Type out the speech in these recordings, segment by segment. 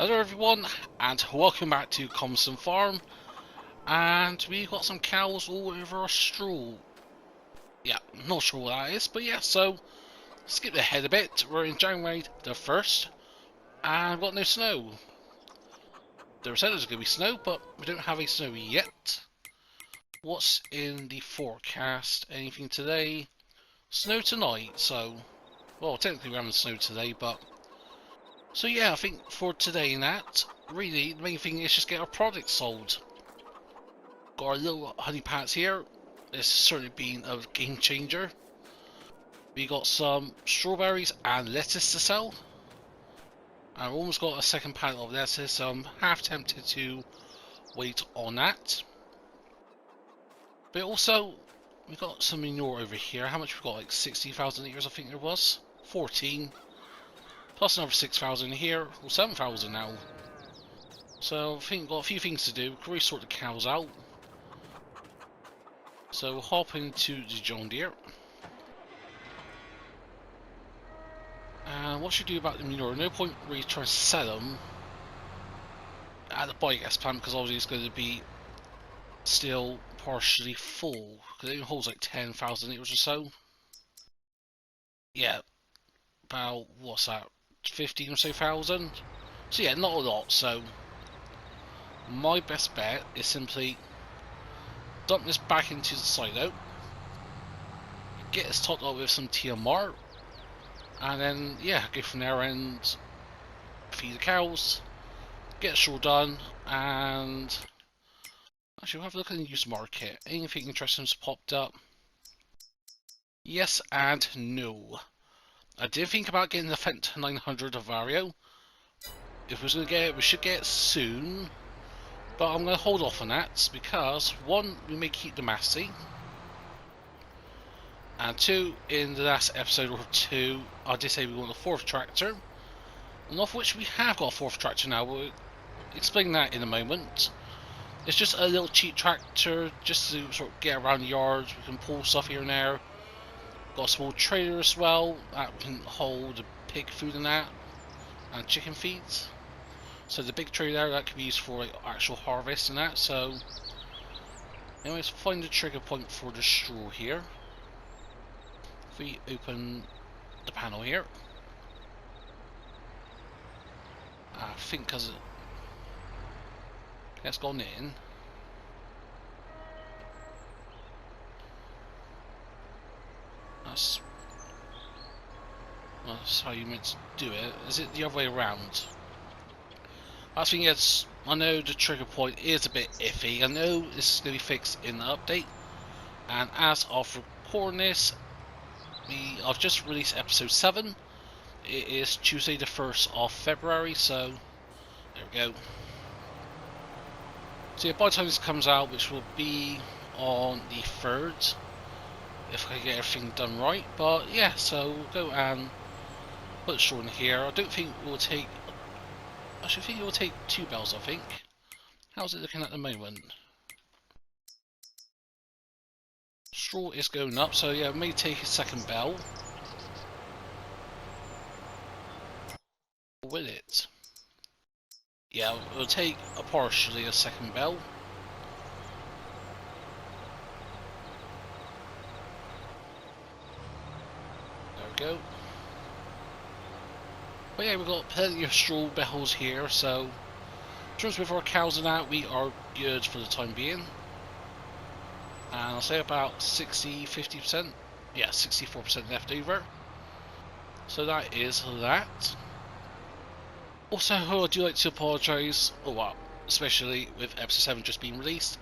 Hello everyone, and welcome back to Calmsden Farm. And we got some cows all over a straw. Yeah, not sure what that is, but yeah, so skip ahead a bit. We're in January the 1st, and we've got no snow. There said there's going to be snow, but we don't have any snow yet. What's in the forecast? Anything today? Snow tonight, so... Well, technically we're having snow today, but... So yeah, I think for today and that, really, the main thing is just get our products sold. Got our little honey pats here. This has certainly been a game changer. We got some strawberries and lettuce to sell. I've almost got a second pallet of lettuce, so I'm half tempted to wait on that. But also, we got some manure over here. How much we got? Like 60,000 litres, I think there was. 14. Plus another 6,000 here. Well, 7,000 now. So I think we've got a few things to do. We can really sort the cows out. So we'll hop into the John Deere. And what should we do about the manure? No point really trying to sell them at the biogas plant because obviously it's going to be still partially full because it only holds like 10,000 litres or so. Yeah, about what's that, 15 or so thousand. So yeah, not a lot. So my best bet is simply dump this back into the silo, get this topped up with some TMR, and then yeah, go from there and feed the cows, get the straw done, and actually we'll have a look at the used market. Anything interesting has popped up? Yes and no. I did think about getting the Fent 900 of Vario. If we was going to get it, we should get it soon. But I'm going to hold off on that because one, we may keep the Massey. And two, in the last episode or two, I did say we want a fourth tractor. And of which we have got a fourth tractor now. We'll explain that in a moment. It's just a little cheap tractor just to sort of get around the yards. We can pull stuff here and there. Got a small trailer as well that can hold pig food and that, and chicken feeds. So the big trailer that can be used for like actual harvest and that. So, anyways, find the trigger point for the straw here. If we open the panel here, I think because it's gone in. That's how you meant to do it. Is it the other way around? I think it's. I know the trigger point is a bit iffy. I know this is going to be fixed in the update. And as of recording this, I've just released episode 7. It is Tuesday the 1st of February, so there we go. So yeah, by the time this comes out, which will be on the 3rd, if I get everything done right. But yeah, so we'll go and put the straw in here. I don't think it will take. I should think it will take 2 bells. I think. How's it looking at the moment? Straw is going up, so yeah, it may take a second bell. Will it? Yeah, it will take partially a second bell. There we go. But yeah, we've got plenty of straw bells here, so in terms with our cows and that, we are good for the time being. And I'll say about 50%. Yeah, 64% left over. So that is that. Also, I do like to apologise, especially with episode 7 just being released,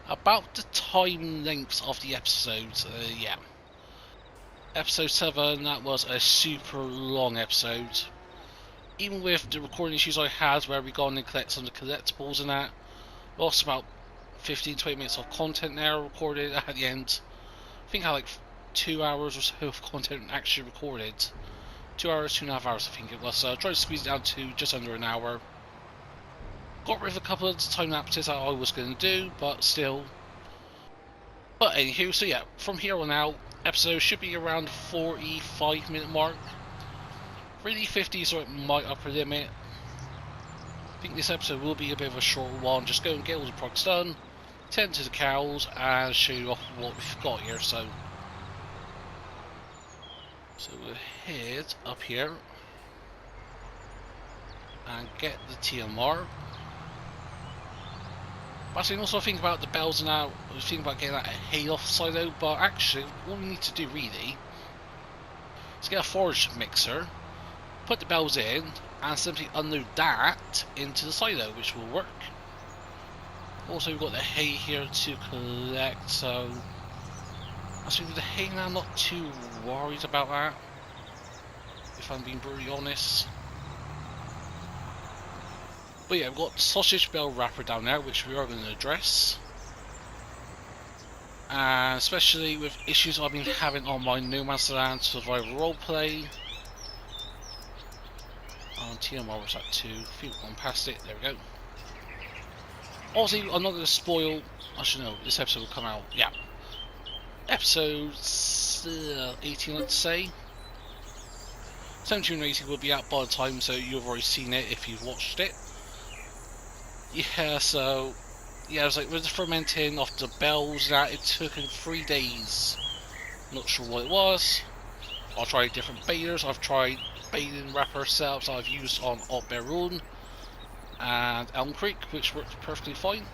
about the time length of the episodes. Yeah. Episode 7, that was a super long episode. Even with the recording issues I had where we gone and collect some of the collectibles and that, lost about 15-20 minutes of content there recorded at the end. I think I had like 2 hours or so of content actually recorded. 2 hours, 2.5 hours I think it was, so I tried to squeeze it down to just under an hour. Got rid of a couple of time lapses that I was going to do, but still. But anywho, so yeah, from here on out, episode should be around 45-minute mark. Really 50 is sort of my upper limit. I think this episode will be a bit of a short one. Just go and get all the products done, tend to the cows, and show you off what we've got here. So we'll head up here and get the TMR. But I also think about the bells now. I was thinking about getting that hay off the silo, but actually, what we need to do really is get a forage mixer, put the bells in, and simply unload that into the silo, which will work. Also, we've got the hay here to collect, so actually with the hay now, I'm not too worried about that, if I'm being brutally honest. But yeah, we've got the sausage bell wrapper down there, which we are going to address. And especially with issues I've been having on my No Man's Land survival roleplay. On TMR was at 2, people gone past it, there we go. Obviously, I'm not going to spoil, I should know, this episode will come out, yeah. Episode 18, let's say. 17 and 18 will be out by the time, so you've already seen it if you've watched it. Yeah, so yeah, I was like with the fermenting of the bells that it took in 3 days. Not sure what it was. I've tried different baiters. I've tried baiting wrapper setups I've used on Otberon and Elm Creek, which worked perfectly fine.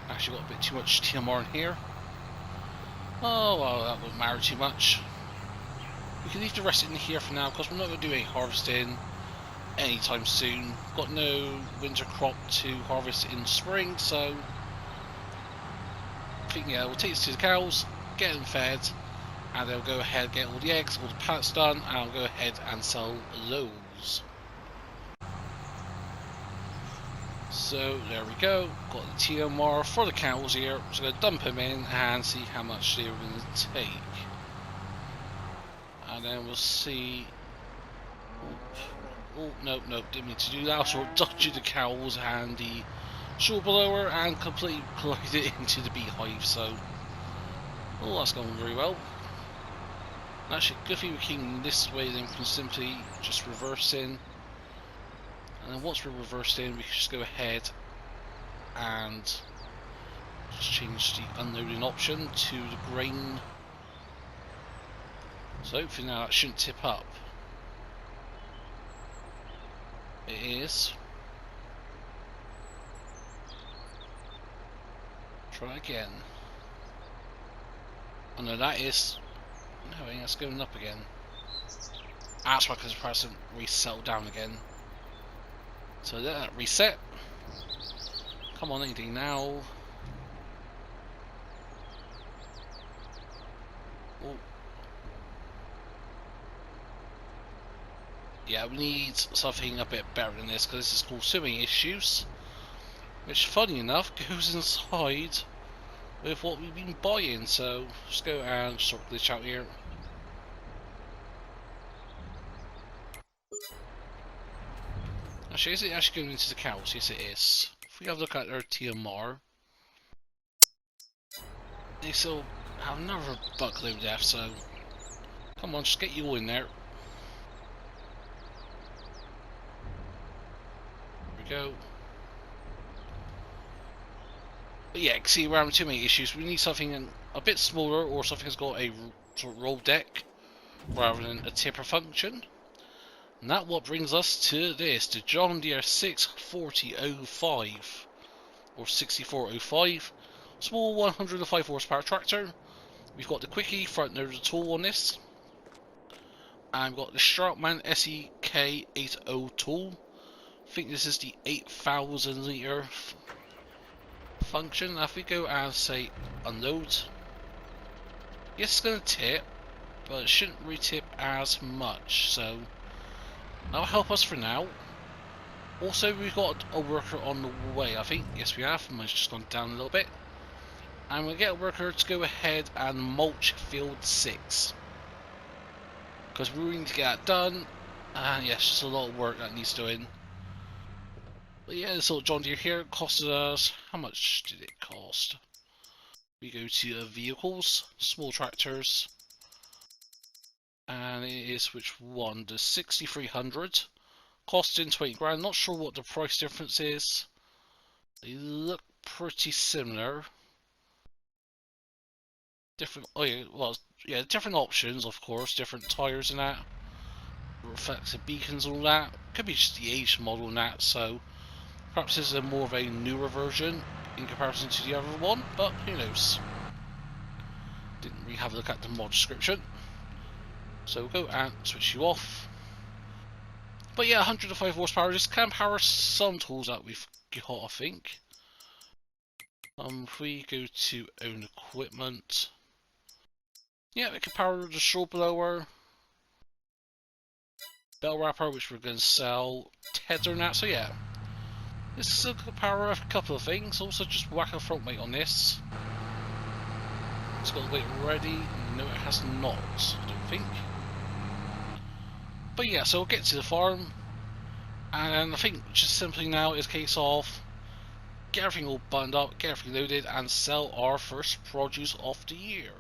Actually got a bit too much TMR in here. Oh well, that wouldn't matter too much. We can leave the rest in here for now because we're not going to do any harvesting anytime soon. Got no winter crop to harvest in spring, so I think yeah, we'll take this to the cows, get them fed, and they'll go ahead and get all the eggs, all the pallets done, and I'll go ahead and sell those. So there we go, got the TMR for the cows here, so I'm going to dump them in and see how much they're going to take. And then we'll see. Oh, no, didn't mean to do that. So we're dodging the cows and the straw blower and completely collided into the beehive. So, oh, that's going very well. Actually, good thing we came this way, then we can simply just reverse in. And then once we're reversed in, we can just go ahead and just change the unloading option to the grain. So hopefully now that shouldn't tip up. It is. Try again. Oh no, that is. No, I think that's going up again. That's why, because the price hasn't resettled down again. So let that reset. Come on, AD now. Oh. Yeah, we need something a bit better than this, because this is called swimming issues, which funny enough goes inside with what we've been buying. So let's go and sort glitch out here. Actually, is it actually going into the cows? Yes, it is. If we have a look at their TMR, they still have another buckload left. So come on, just get you all in there. Go. But yeah, see, we're having too many issues. We need something a bit smaller, or something that's got a sort of roll deck rather than a tipper function. And that what brings us to this, the John Deere 64005 or 6405, small 105 horsepower tractor. We've got the Quickie front loader tool on this, and we've got the Sharpman SEK 80 tool. I think this is the 8,000 litre function. Now if we go and say unload, yes, it's going to tip, but it shouldn't re-tip as much, so that'll help us for now. Also, we've got a worker on the way, I think. Yes, we have. Mine's just gone down a little bit. And we'll get a worker to go ahead and mulch field 6, because we need to get that done. And yes, just a lot of work that needs doing. But yeah, this little John Deere here costed us, how much did it cost? We go to vehicles, small tractors, and it is which one? The 6300 costing 20 grand. Not sure what the price difference is. They look pretty similar. Different, oh yeah, well, yeah, different options, of course, different tyres and that. Reflective beacons and all that. Could be just the age model and that, so perhaps this is a more of a newer version in comparison to the other one, but who knows. Didn't really have a look at the mod description. So we'll go and switch you off. But yeah, 105 horsepower. This can power some tools that we've got, I think. If we go to own equipment, yeah, it can power the straw blower, bell wrapper, which we're going to sell, tether and that. So yeah, this is a power of a couple of things. Also, just whack a front weight on this. It's got the weight ready. No, it has not, I don't think. But yeah, so we'll get to the farm, and I think just simply now is a case of get everything all buttoned up, get everything loaded, and sell our first produce of the year.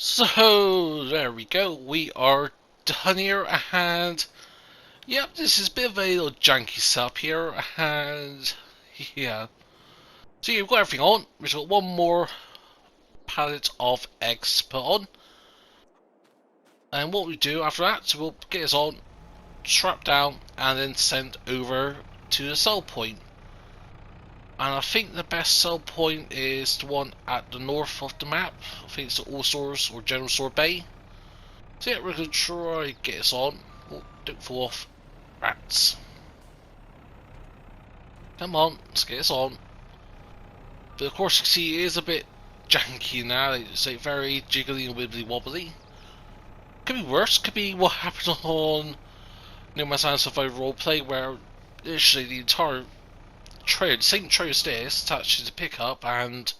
So there we go, we are done here, and yep, this is a bit of a little janky setup here, and yeah. So you've got everything on, we've got one more pallet of eggs put on, and what we do after that, so we'll get this on, strap down, and then send over to the sell point. And I think the best sell point is the one at the north of the map. I think it's the All Stores or General Store Bay. So yeah, we're going to try to get this on. Oh, don't fall off. Rats. Come on, let's get this on. But of course you see it is a bit janky now. It's like very jiggly and wibbly wobbly. Could be worse, could be what happened on No Man's Land Survival Roleplay, where literally the entire trailer, the same trailer stairs attached to the pickup, and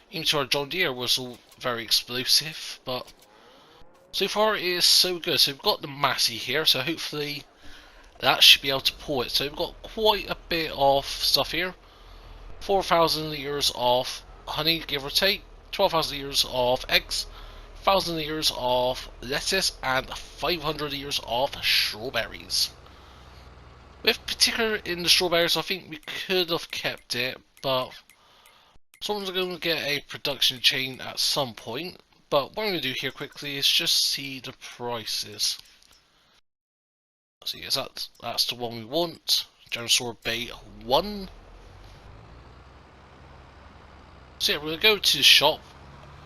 even to our John Deere was all very explosive. But so far it is so good. So we've got the Massey here, so hopefully that should be able to pull it. So we've got quite a bit of stuff here. 4,000 litres of honey, give or take, 12,000 litres of eggs, 1,000 litres of lettuce, and 500 litres of strawberries. With particular in the strawberries, I think we could have kept it, but someone's going to get a production chain at some point. But what I'm going to do here quickly is just see the prices. So yes, that's the one we want. General Store Bay 1. So yeah, we're going to go to the shop,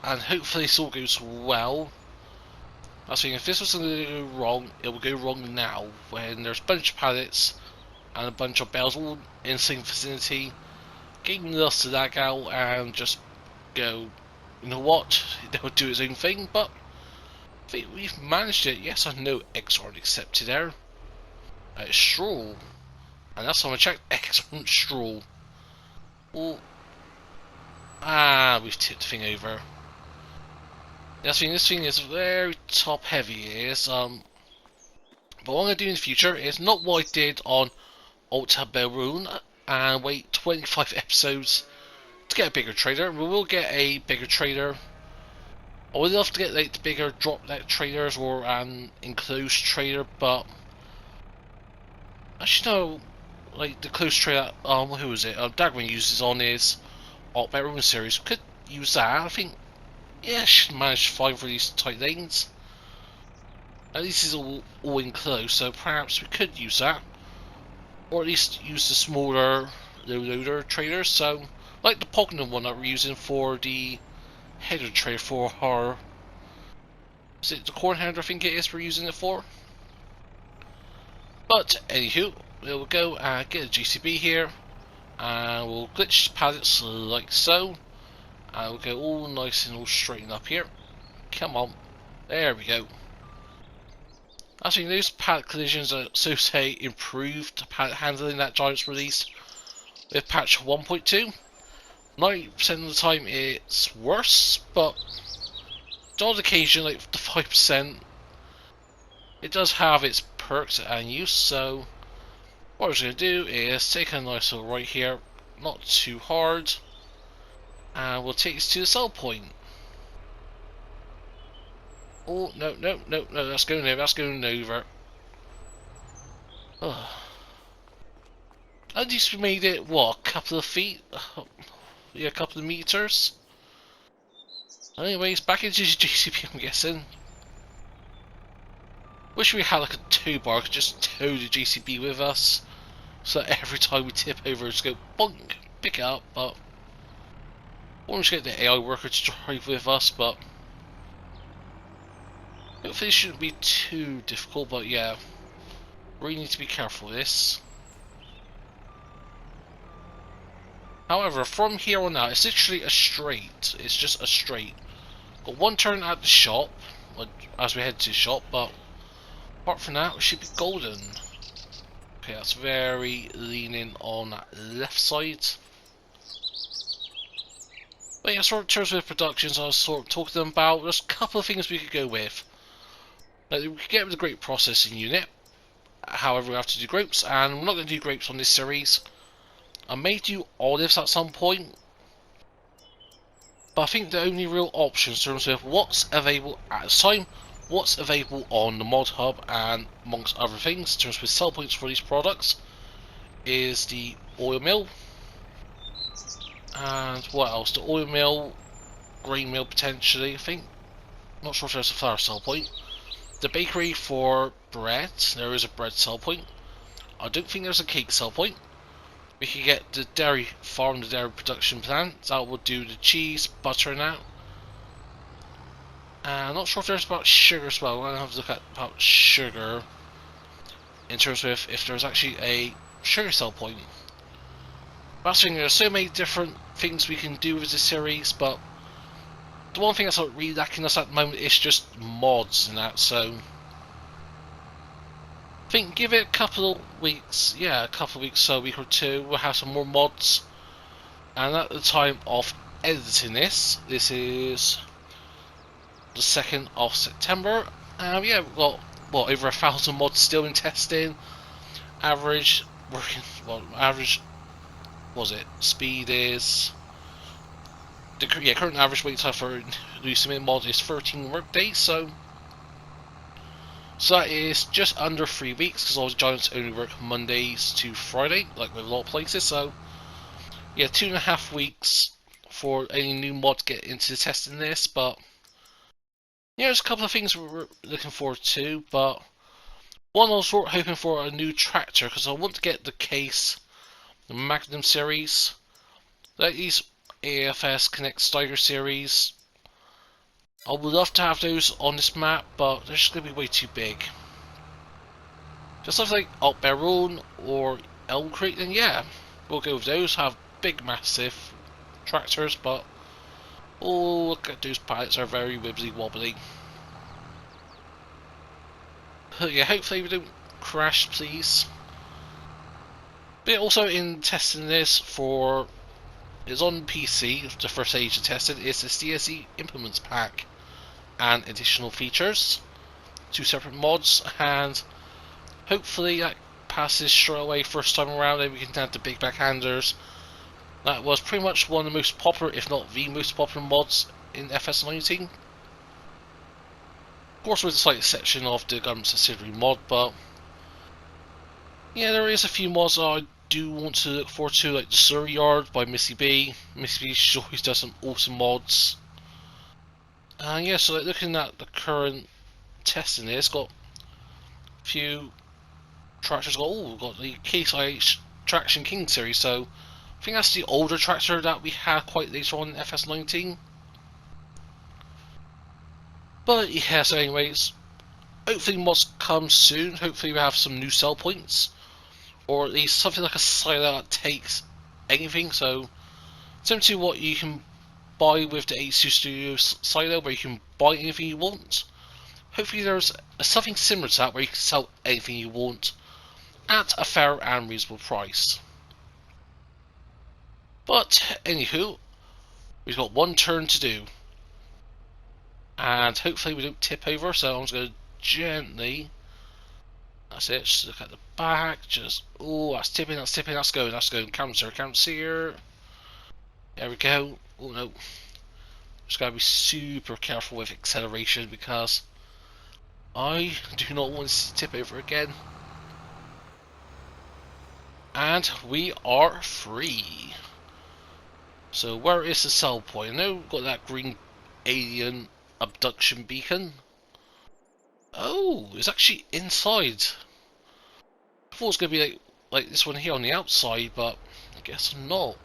and hopefully this all goes well. I was thinking if this was going to go wrong, it will go wrong now when there's a bunch of pallets and a bunch of bales all in the same vicinity, getting us to that gal and just go, you know what, they'll do its own thing, but I think we've managed it. Yes, I know eggs aren't accepted there. It's straw, and that's how I checked, eggs aren't straw. Well, we've tipped the thing over. This thing is very top heavy, it is, but what I'm going to do in the future is not what I did on Alta Baroon and wait 25 episodes to get a bigger trader. We will get a bigger trader. I would love to get like the bigger drop net traders or an enclosed trader, but actually no, like the closed trader. Who is it? Dagman uses on his Alt Baroon series. Could use that. I think. Yeah, should manage to find for these tight lanes. At least it's all enclosed, so perhaps we could use that, or at least use the smaller loader traders. So, like the Pognon one that we're using for the header trade for our, is it the corn header? I think it is we're using it for. But anywho, we'll go and get a GCB here, and we'll glitch pallets like so, and we'll go all nice and all straightened up here. Come on, there we go. Actually, those pallet collisions are, so say, improved pallet handling that Giants released with patch 1.2. 90% of the time it's worse, but on occasion, like the 5%, it does have its perks and use. So what I was going to do is take a nice little right here, not too hard, and we'll take us to the sell point. Oh, no, that's going over, that's going over. Oh. At least we made it, what, a couple of feet? Yeah, a couple of meters? Anyways, back into GCP, I'm guessing. Wish we had like a tow bar, could just tow the GCB with us, so that every time we tip over, just go bonk, pick it up, but I want to get the AI worker to drive with us, but hopefully it shouldn't be too difficult, but yeah, really need to be careful with this. However, from here on out, it's literally a straight, it's just a straight. Got one turn at the shop, as we head to the shop, but apart from that, we should be golden. Okay, that's very leaning on that left side. But yeah, sort of in terms of productions, I was sort of talking to them about, there's a couple of things we could go with. Like, we could get with the grape processing unit, however we have to do grapes, and we're not going to do grapes on this series. I may do olives at some point, but I think the only real option in terms of what's available at this time, what's available on the mod hub, and amongst other things in terms of sell points for these products, is the oil mill. And what else? The oil mill, grain mill potentially, I think. Not sure if there's a flour sell point. The bakery for bread, there is a bread sell point. I don't think there's a cake sell point. We could get the dairy farm, the dairy production plant, that will do the cheese, butter and that. I'm not sure if there's about sugar as well. I'm going to have to look at about sugar in terms of if there's actually a sugar sell point. That's the thing, there's so many different things we can do with this series, but the one thing that's not really lacking us at the moment is just mods and that, so I think give it a couple of weeks, yeah, a couple of weeks, so a week or two, we'll have some more mods. And at the time of editing this is the 2nd of September, yeah, we've got, what, over 1,000 mods still in testing. Average working, well, average, was it, speed is, the current average wait time for releasing a mod is 13 work days, so that is just under 3 weeks, because all the Giants only work Mondays to Friday, like with a lot of places, so yeah, 2.5 weeks for any new mod to get into the testing this, but yeah, there's a couple of things we're looking forward to, but one I was sort of hoping for a new tractor, because I want to get the Case, the Magnum series, like these AFS Connect Steiger series. I would love to have those on this map, but they're just going to be way too big. Just something like Alberon or Elm Creek, then yeah, we'll go with those. Have big, massive tractors, but oh, look at those pallets, are very wibbly wobbly. But yeah, hopefully we don't crash, please. But also in testing this for, it's on PC, the first stage of testing is the CSE Implements Pack and additional features, 2 separate mods, and hopefully that passes straight away first time around, and we can add the big backhanders. That was pretty much one of the most popular, if not the most popular mods in FS19. Of course with a slight exception of the Government Subsidiary mod, but yeah, there is a few mods that I do want to look forward to, like the Surrey Yard by Missy B. Missy B, she always does some awesome mods. And yeah, so like, looking at the current testing there, it's got a few tractors. We've got the Case IH Traction King series, so I think that's the older tractor that we had quite later on in FS19. But yeah, so anyways, hopefully mods come soon. Hopefully we have some new sell points, or at least something like a silo that takes anything. So similar to what you can buy with the H2 Studios silo, where you can buy anything you want. Hopefully there's something similar to that, where you can sell anything you want at a fair and reasonable price. But anywho, we've got one turn to do, and hopefully we don't tip over. So I'm just going to gently, that's it, just look at the back, just, oh, that's tipping, that's going, counts here, there we go. Oh no, just gotta be super careful with acceleration, because I do not want to tip over again. And we are free. So where is the sell point? I know we've got that green alien abduction beacon. Oh, it's actually inside. I thought it was going to be like this one here on the outside, but I guess not.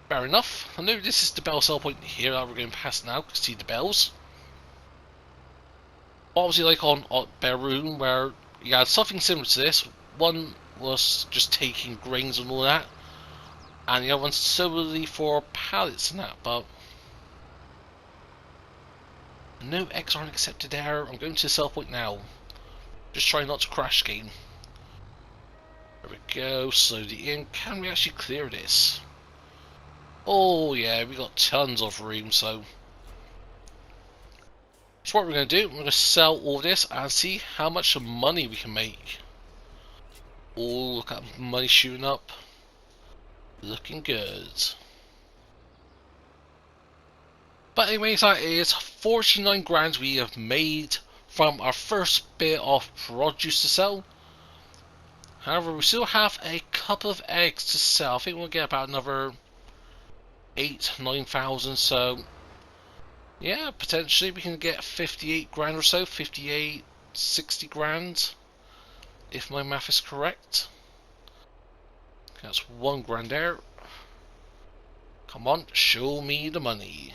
Fair enough. I know this is the bell sell point here that we're going past now, because see the bells. Obviously, like on Beroon, where you had something similar to this. One was just taking grains and all that, and the other one's solely for pallets and that, but no eggs aren't accepted there. I'm going to the sell point now. Just trying not to crash game. There we go, slowly in. Can we actually clear this? Oh yeah, we got tons of room, so what we're going to do, we're going to sell all this and see how much money we can make. Oh, look at money shooting up. Looking good. But anyways, that is 49 grand we have made from our first bit of produce to sell. However, we still have a couple of eggs to sell. I think we'll get about another 9,000, so yeah, potentially we can get 58 grand or so, 58, 60 grand, if my math is correct. That's 1 grand there. Come on, show me the money.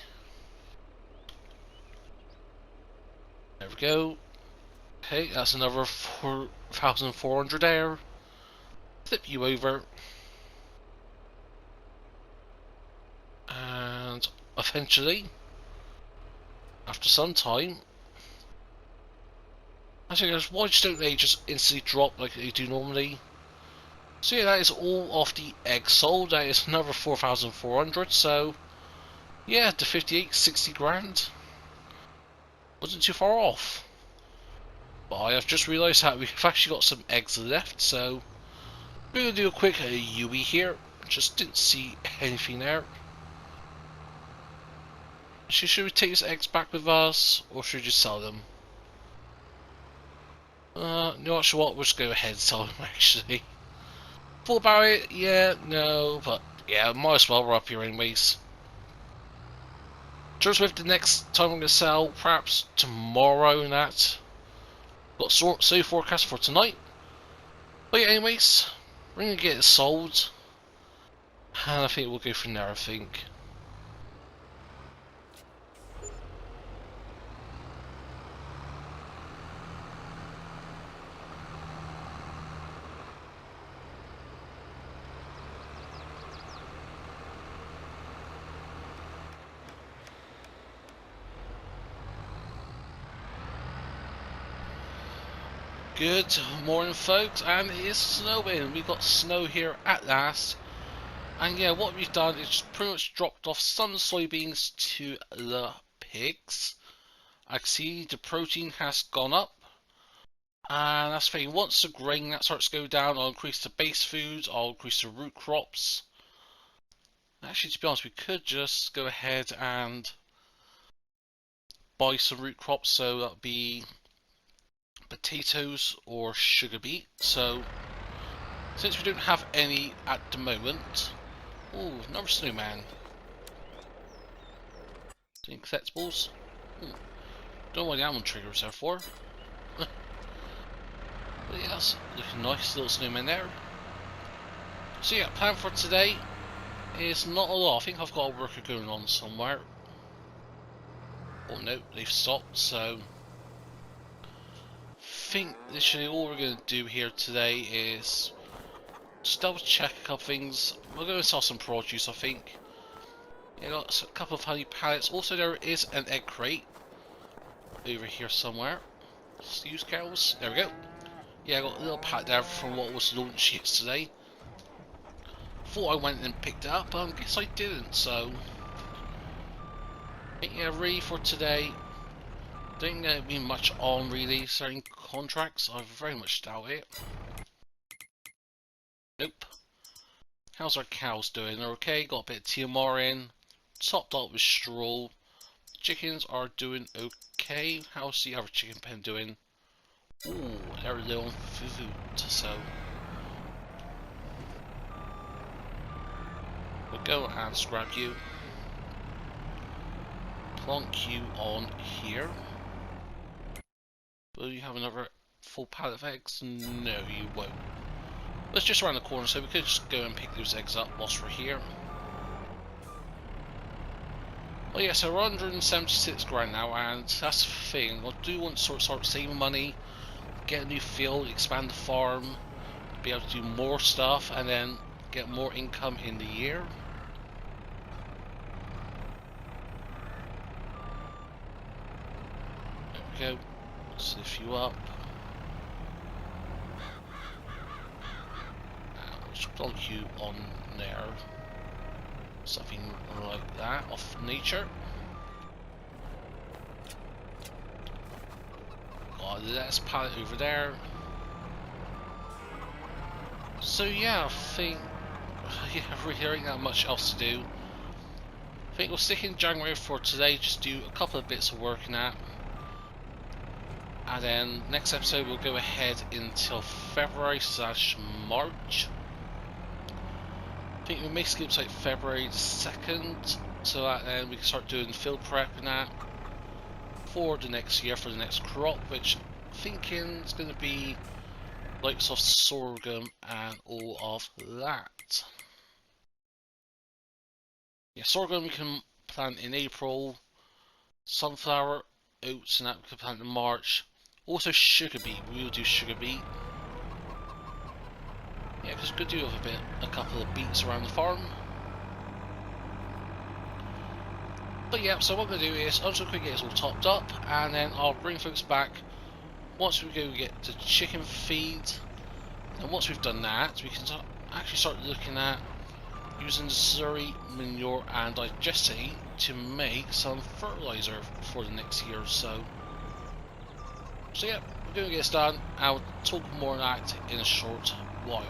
There we go. Okay, that's another 4,400 there. Flip you over. And eventually, after some time, actually, why don't they just instantly drop like they do normally? So yeah, that is all of the eggs sold. That is another 4,400. So yeah, the 58, 60 grand wasn't too far off. But I have just realised that we've actually got some eggs left, so we're going to do a quick UE here. Just didn't see anything there. Should we take these eggs back with us, or should we just sell them? No, actually what, we'll just go ahead and sell them actually. Thought about it, yeah, no, but yeah, might as well, we're up here anyways. Just with the next time I'm going to sell, perhaps tomorrow and that. Got so forecast for tonight. But yeah, anyways, we're going to get it sold. And I think we'll go from there, I think. Good morning, folks, and it is snowing. We've got snow here at last. And yeah, what we've done is pretty much dropped off some soybeans to the pigs. I can see the protein has gone up. And that's the thing, once the grain that starts to go down, I'll increase the base foods, I'll increase the root crops. Actually, to be honest, we could just go ahead and buy some root crops, so that'll be potatoes or sugar beet. So since we don't have any at the moment, oh, another snowman. Doing collectibles. Don't know what the almond triggers there for. But yes, looking nice, little snowman there. So yeah, plan for today is not a lot. I think I've got a worker going on somewhere. Oh no, they've stopped, so I think literally all we're going to do here today is just double check a couple things. We're going to sell some produce, I think. Yeah, got a couple of honey pallets. Also, there is an egg crate over here somewhere. Just use cows. There we go. Yeah, I got a little pallet there from what was launched yesterday. Thought I went and picked it up, but I guess I didn't. So, yeah, really for today, don't think there'll be much on really. Certain contracts, I very much doubt it. Nope. How's our cows doing? They're okay. Got a bit of TMR in. Topped up with straw. Chickens are doing okay. How's the other chicken pen doing? Ooh, they're low on food, so we'll go and scrap you. Plonk you on here. Will you have another full pallet of eggs? No, you won't. Let's just around the corner, so we could just go and pick those eggs up whilst we're here. Well, yeah, so we're 176 grand now, and that's the thing. I do want to start saving money, get a new field, expand the farm, be able to do more stuff, and then get more income in the year. There we go. Let's lift you up. Let's plug you on there. Something like that, off nature. Got a less pallet over there. So yeah, I think really there ain't that much else to do. I think we'll stick in January for today, just do a couple of bits of working at. And then next episode we'll go ahead until February/March. I think we may skip like February 2nd, so that then we can start doing field prep and that for the next year, for the next crop, which I'm thinking is going to be like soft sorghum and all of that. Yeah, sorghum we can plant in April, sunflower, oats and that we can plant in March. Also sugar beet, we will do sugar beet. Yeah, because we could do with a couple of beets around the farm. But yeah, so what I'm going to do is I'm just going to quickly get this all topped up, and then I'll bring folks back once we go get the chicken feed. And once we've done that, we can actually start looking at using the slurry, manure and digestate to make some fertiliser for the next year or so. So yeah, we're going to get this done. I'll talk more on that in a short while.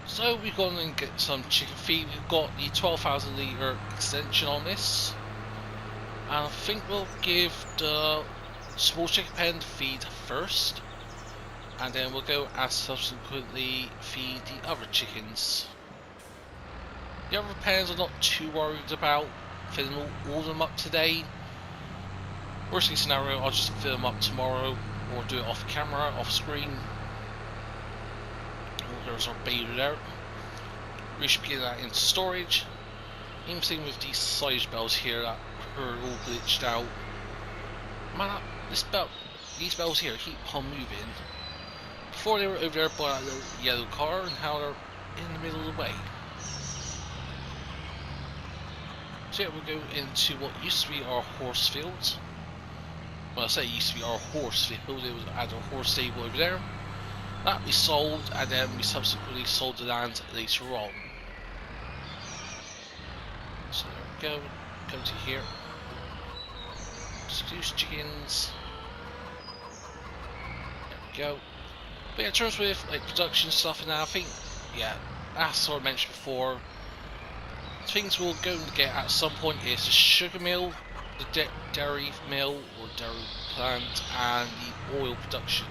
So we've gone and get some chicken feed. We've got the 12,000 litre extension on this, and I think we'll give the small chicken pen feed first, and then we'll go and subsequently feed the other chickens. The other pens I'm not too worried about filling all of them up today. Worst case scenario, I'll just fill them up tomorrow or do it off camera, off screen. There's our beta there. We should get that into storage. Same thing with these size bells here that are all glitched out. Man, these bells here keep on moving. Before they were over there by that little yellow car, and now they're in the middle of the way. So yeah, we'll go into what used to be our horse fields. well, I say it used to be our horse field. It was at our horse stable over there. That we sold, and then we subsequently sold the land later on. So there we go. Come to here. Reduce chickens. There we go. But yeah, in terms with like production stuff and that, I think, yeah, as sort of mentioned before, things we'll go and get at some point is the sugar mill, the dairy mill or dairy plant, and the oil production.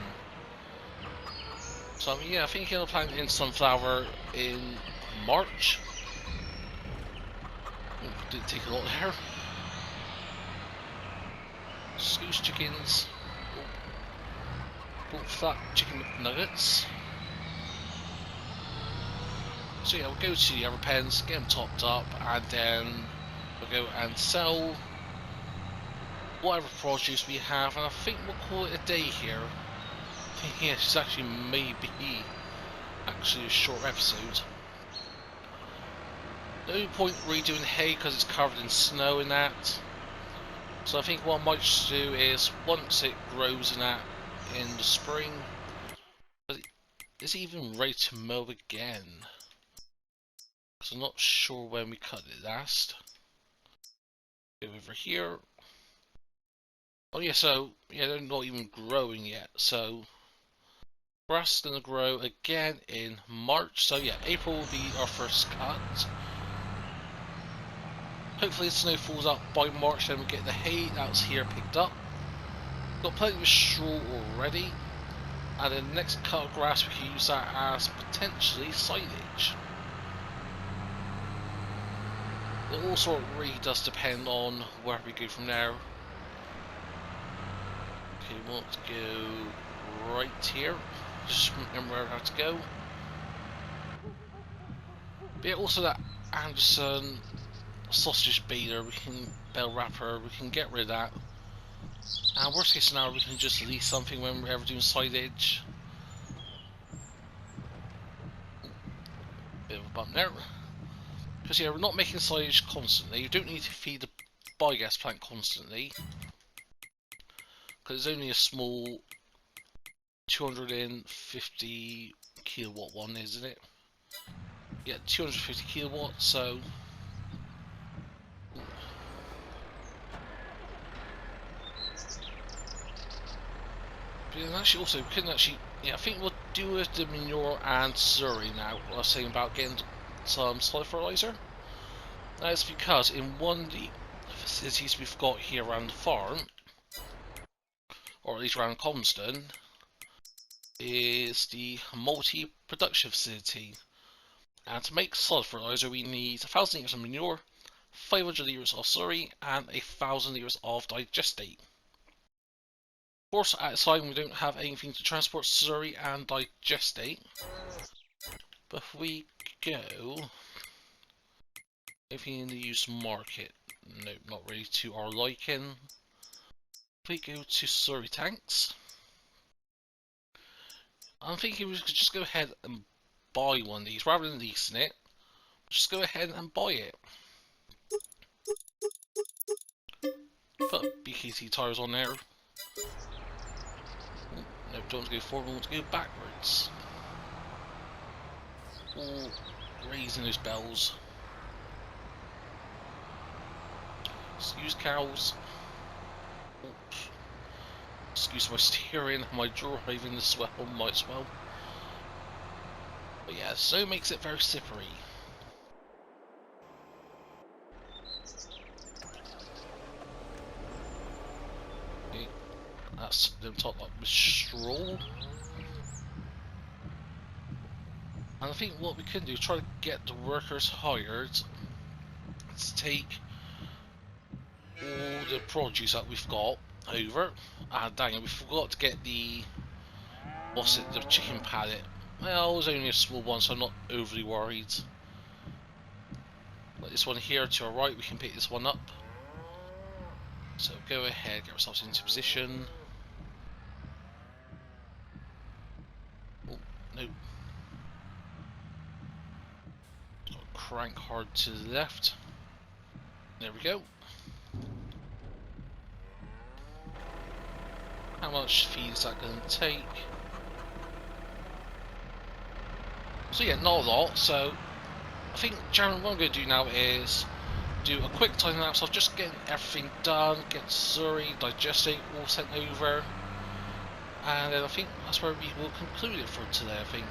So yeah, I think he'll plant in sunflower in March. Oh, didn't take a lot there. Scooch chickens. Oh, fat chicken nuggets. So yeah, we'll go to the other pens, get them topped up, and then we'll go and sell whatever produce we have, and I think we'll call it a day here. I think yeah, it's actually maybe a short episode. No point redoing hay because it's covered in snow and that. So I think what I might just do is once it grows and that in the spring, but is it even ready to mow again? Because I'm not sure when we cut it last. Go over here. Oh yeah, so yeah, they're not even growing yet. So grass is gonna grow again in March. So yeah, April will be our first cut. Hopefully the snow falls out by March, then we get the hay that's here picked up. Got plenty of straw already, and then the next cut of grass we can use that as potentially silage. It also really does depend on where we go from there. Okay, we want to go right here. Just remember how to go. But yeah, also that Anderson sausage baler, bell wrapper, we can get rid of that. And worst case scenario, we can just lease something when we're ever doing silage. Bit of a bump there. Because yeah, we're not making silage constantly. You don't need to feed the biogas plant constantly. Because it's only a small 250 kilowatt one, isn't it? Yeah, 250 kilowatts, so... But actually also, we couldn't actually... Yeah, I think we'll do with the manure and slurry now. What I was saying about getting some solid fertiliser. That's because in one of the facilities we've got here around the farm, or at least around Calmsden, is the multi-production facility. And to make solid fertiliser we need 1,000 litres of manure, 500 litres of slurry, and 1,000 litres of digestate. Of course, at the time we don't have anything to transport slurry and digestate, but if we go, if we need to use market, no, not really to our liking. If we go to slurry tanks, I'm thinking we could just go ahead and buy one of these rather than leasing it. Just go ahead and buy it. Put BKT tires on there. No, don't want to go forward, we want to go backwards. Oh, raising those bells. Excuse cows. Oops. Excuse my steering and my driving as well, might as well. But yeah, so makes it very slippery. Okay, that's them topped up with straw. And I think what we can do is try to get the workers hired to take all the produce that we've got over. And dang it, we forgot to get the the chicken pallet. Well, it was only a small one, so I'm not overly worried. Like this one here to our right, we can pick this one up. So go ahead, get ourselves into position. Oh, no. Crank hard to the left. There we go. how much feed is that going to take? So yeah, not a lot. So I think generally what I'm going to do now is do a quick time lapse of just getting everything done, get slurry, digesting, all sent over, and then I think that's where we will conclude it for today, I think.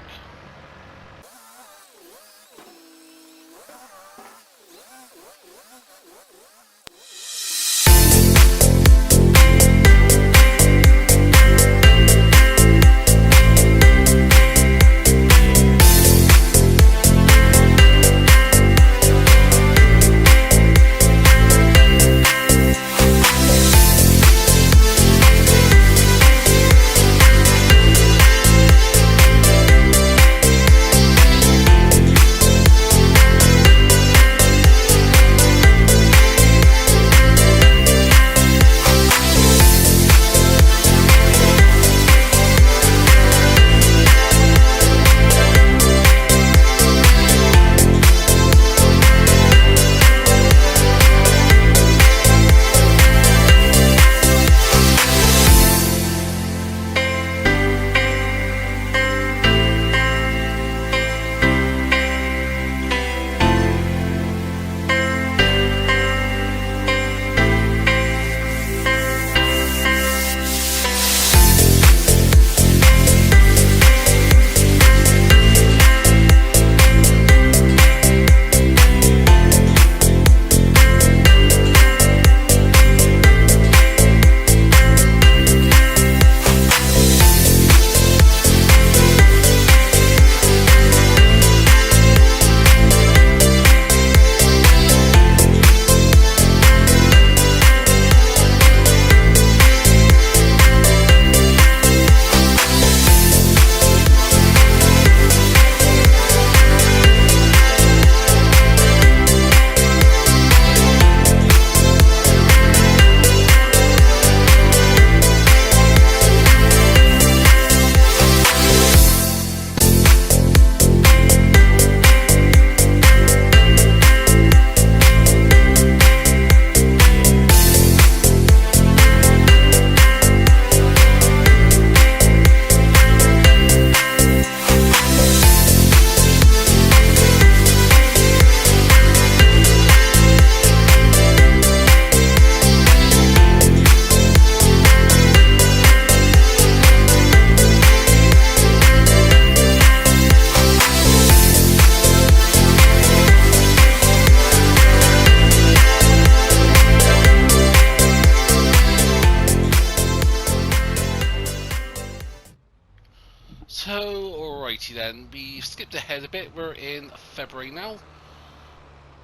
So, alrighty then, we skipped ahead a bit, we're in February now,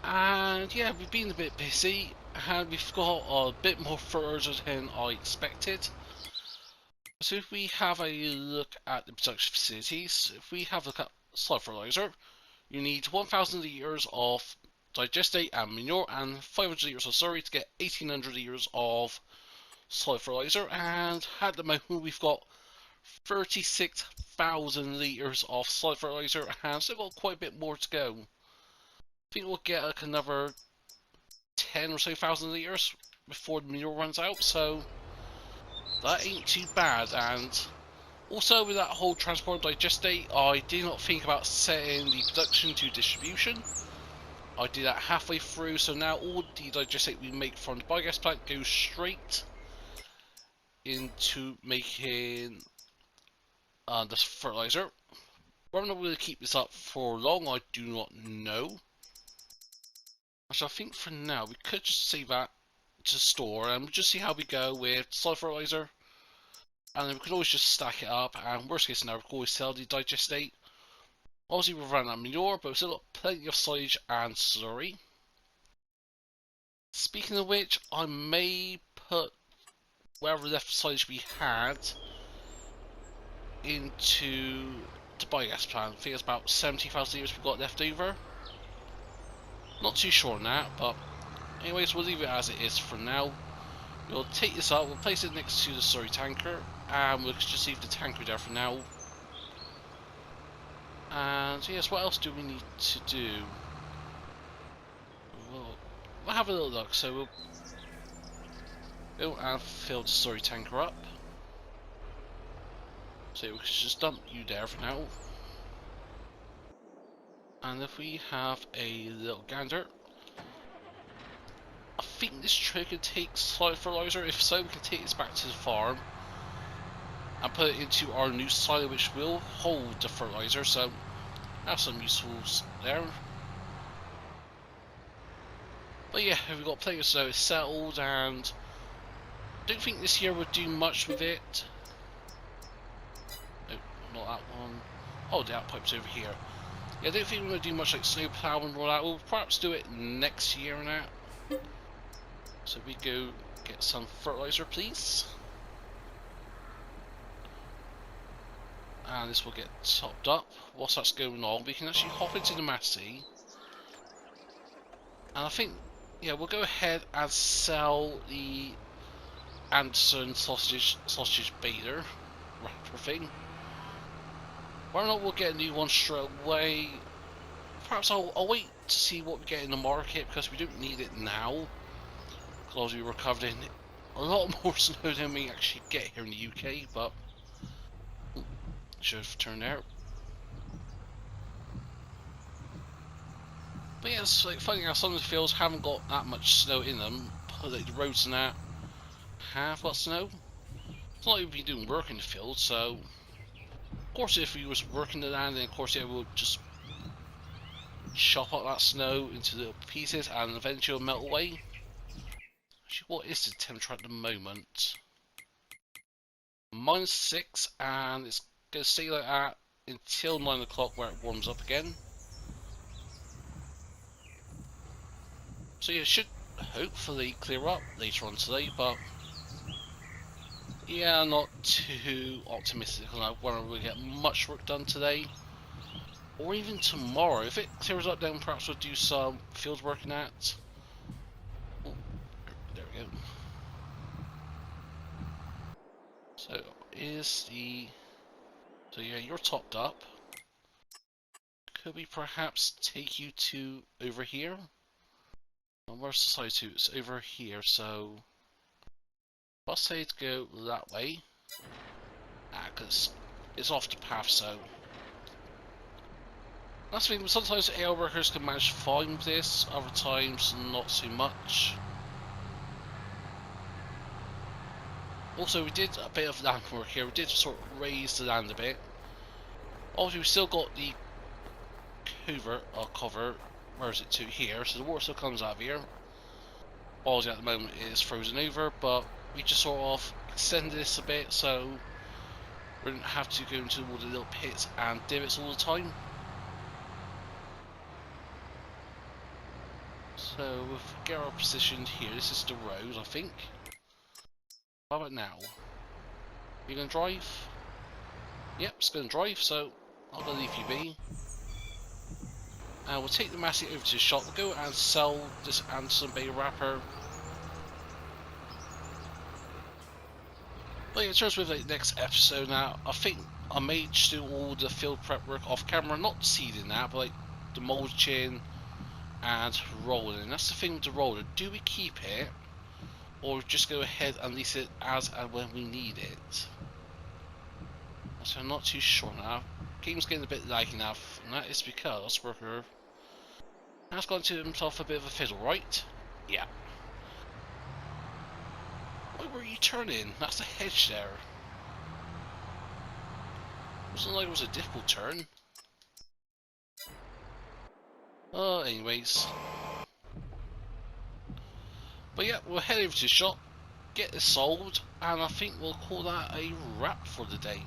and yeah, we've been a bit busy, and we've got a bit more fertilizer than I expected. So if we have a look at the production facilities, if we have a look at solid fertilizer, you need 1,000 litres of digestate and manure, and 500 litres of slurry to get 1,800 litres of solid fertilizer, and at the moment we've got 36,000 litres of solid fertilizer and still got quite a bit more to go. I think we'll get like another 10 or so thousand litres before the manure runs out, so that ain't too bad. And also with that whole transport digestate, I did not think about setting the production to distribution. I did that halfway through, so now all the digestate we make from the biogas plant goes straight into making the fertilizer. Whether or not we're going to keep this up for long, I do not know. So I think for now we could just save that to store and we'll just see how we go with solid fertilizer. And then we could always just stack it up, and worst case scenario we could always sell the digestate. Obviously we've run out of manure, but we've still got plenty of silage and slurry. Speaking of which, I may put whatever left silage we had into the biogas plant. I think it's about 70,000 litres we've got left over. Not too sure on that, but anyways, we'll leave it as it is for now. We'll take this up, we'll place it next to the slurry tanker, and we'll just leave the tanker there for now. And yes, what else do we need to do? We'll have a little look. So we'll fill the slurry tanker up. So we can just dump you there for now. And if we have a little gander, I think this tray could take solid fertilizer. If so, we can take this back to the farm and put it into our new silo, which will hold the fertilizer. So have some usefuls there. But yeah, we've got plenty of snow. It's settled, and I don't think this year would do much with it. No, not that one. Oh, the outpipe's over here. Yeah, I don't think we're going to do much like snow plowing or that. We'll perhaps do it next year and that. So we go get some fertilizer, please. And this will get topped up. Whilst that's going on, we can actually hop into the Massey. And I think, yeah, we'll go ahead and sell the Anderson sausage baiter wrapper thing. Why not we'll get a new one straight away. Perhaps I'll wait to see what we get in the market, because we don't need it now. Because we were covered in a lot more snow than we actually get here in the UK, but should have turned out. But yeah, it's like funny how some of the fields haven't got that much snow in them. Like the roads and that have got snow. It's not like we've been doing work in the field, so of course if we was working the land, then of course yeah, we'll just chop up that snow into little pieces and eventually it'll melt away. Actually, what is the temperature at the moment? -6, and it's going to stay like that until 9 o'clock where it warms up again. So yeah, it should hopefully clear up later on today, but yeah, I'm not too optimistic on whether we'll get much work done today or even tomorrow. If it clears up, then perhaps we'll do some field work in that. Oh, there we go. So so yeah, you're topped up. Could we perhaps take you to over here? And where's the side to? It's over here, so I'll say to go that way. Because it's off the path, so that's the thing. Sometimes AL workers can manage fine with this, other times not so much. Also, we did a bit of land work here. We did sort of raise the land a bit. Obviously, we still got the cover. Where is it to here? So the water still comes out of here. Obviously, at the moment it is frozen over, but we just sort of extended this a bit so we don't have to go into all the little pits and divots all the time. So if we get our position here, this is the road, I think. How about now? You gonna drive? Yep, it's gonna drive, so I'm gonna leave you be. We'll take the Massey over to the shop. We'll go and sell this Anderson Bay wrapper. But yeah, in terms of the next episode now, I think I may just do all the field prep work off camera, not seeding that, but like the mulching and rolling. That's the thing with the roller. Do we keep it, or just go ahead and lease it as and when we need it? So I'm not too sure now. Game's getting a bit laggy now, and that is because worker has gone to himself a bit of a fiddle, right? Yeah. Why were you turning? That's the hedge there. Wasn't like it was a difficult turn. Anyways. But yeah, we'll head over to the shop, get this sold, and I think we'll call that a wrap for the day.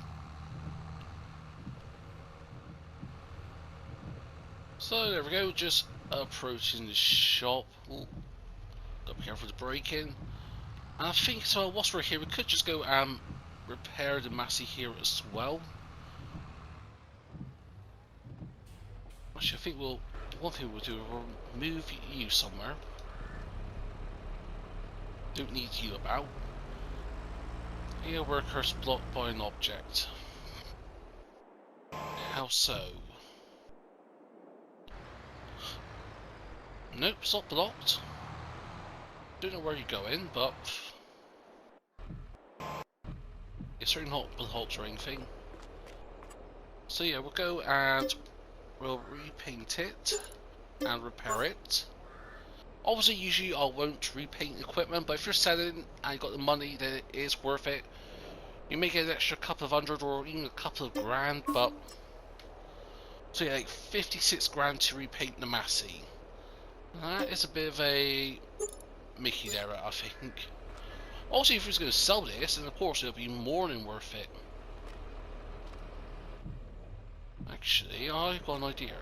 So there we go, just approaching the shop. Ooh, gotta be careful with the braking. And I think, so whilst we're here, we could just go and repair the Massey here as well. Actually, I think one thing we'll do, we'll move you somewhere. Don't need you about. Here, workers blocked by an object. How so? Nope, it's not blocked. Don't know where you're going, but it's certainly not blocked or anything. So yeah, we'll go and we'll repaint it and repair it. Obviously, usually I won't repaint equipment, but if you're selling and you got the money, then it is worth it. You may get an extra couple of hundred or even a couple of grand, but so yeah, like 56 grand to repaint the Massey. That is a bit of a Mickey there, I think. Also, if he's going to sell this, then of course it'll be more than worth it. Actually, I've got an idea.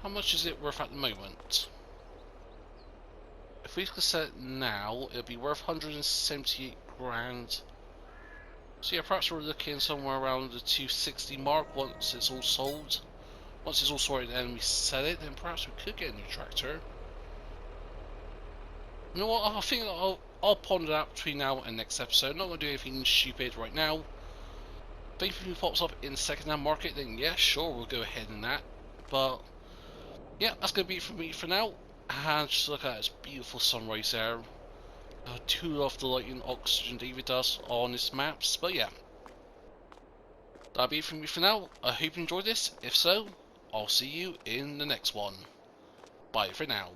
How much is it worth at the moment? If we could sell it now, it'll be worth 178 grand. So yeah, perhaps we're looking somewhere around the 260 mark once it's all sold. Once it's all sorted and we sell it, then perhaps we could get a new tractor. You know what, I think I'll ponder that between now and next episode. I'm not going to do anything stupid right now. If anything pops up in the second-hand market, then yeah, sure, we'll go ahead in that. But yeah, that's going to be it for me for now. And just look at this beautiful sunrise there. I do love the lighting OxygenDavid does on his maps. But yeah, that'll be it for me for now. I hope you enjoyed this. If so, I'll see you in the next one. Bye for now.